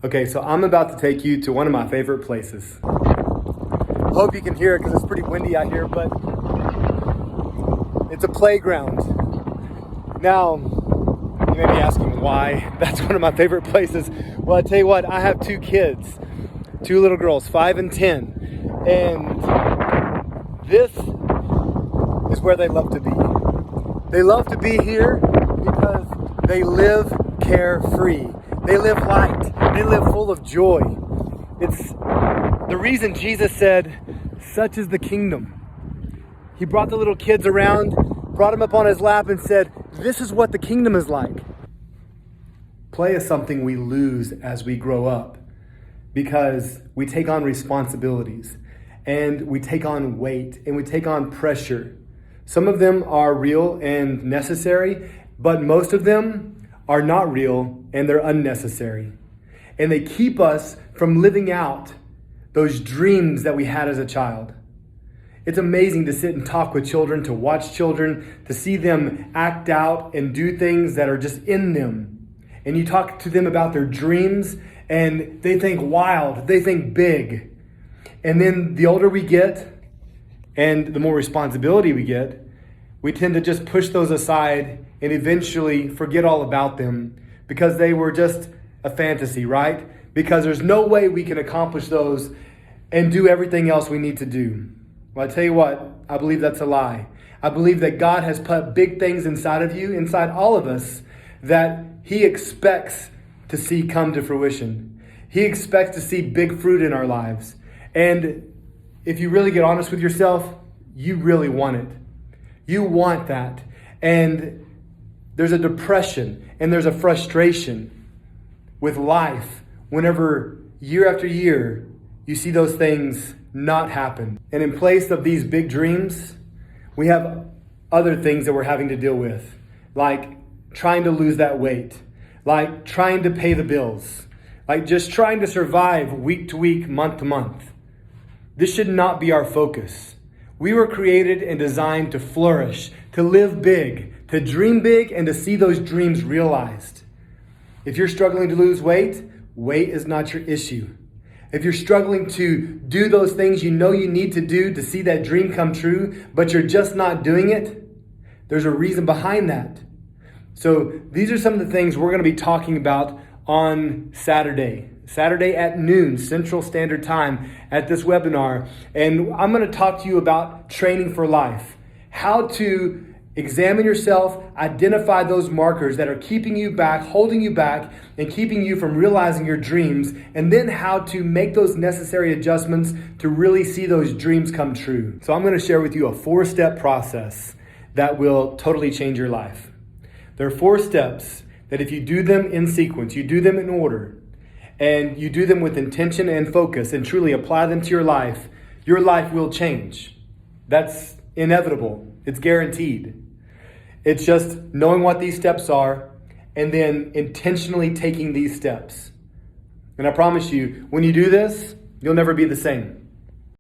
Okay, so I'm about to take you to one of my favorite places. Hope you can hear it because it's pretty windy out here, but it's a playground. Now, you may be asking why that's one of my favorite places. Well, I tell you what, I have two kids, two little girls, 5 and 10, and this is where they love to be. They love to be here because they live carefree. They live light. They live full of joy. It's the reason Jesus said, "Such is the kingdom." He brought the little kids around, brought them up on his lap and said, "This is what the kingdom is like." Play is something we lose as we grow up because we take on responsibilities and we take on weight and we take on pressure. Some of them are real and necessary, but most of them are not real and they're unnecessary. And they keep us from living out those dreams that we had as a child. It's amazing to sit and talk with children, to watch children, to see them act out and do things that are just in them. And you talk to them about their dreams and they think wild, they think big. And then the older we get and the more responsibility we get, we tend to just push those aside and eventually forget all about them because they were just a fantasy, right? Because there's no way we can accomplish those and do everything else we need to do. Well, I tell you what, I believe that's a lie. I believe that God has put big things inside of you, inside all of us, that He expects to see come to fruition. He expects to see big fruit in our lives. And if you really get honest with yourself, you really want it. You want that. And there's a depression and there's a frustration with life whenever year after year you see those things not happen. And in place of these big dreams, we have other things that we're having to deal with, like trying to lose that weight, like trying to pay the bills, like just trying to survive week to week, month to month. This should not be our focus. We were created and designed to flourish, to live big, to dream big, and to see those dreams realized. If you're struggling to lose weight, weight is not your issue. If you're struggling to do those things you know you need to do to see that dream come true, but you're just not doing it, there's a reason behind that. So these are some of the things we're going to be talking about on Saturday at noon Central Standard Time at this webinar. And I'm going to talk to you about training for life, how to examine yourself, identify those markers that are keeping you back, holding you back, and keeping you from realizing your dreams, and then how to make those necessary adjustments to really see those dreams come true. So I'm going to share with you a 4-step process that will totally change your life. There are 4 steps that if you do them in sequence, you do them in order, and you do them with intention and focus and truly apply them to your life will change. That's inevitable. It's guaranteed. It's just knowing what these steps are and then intentionally taking these steps. And I promise you, when you do this, you'll never be the same.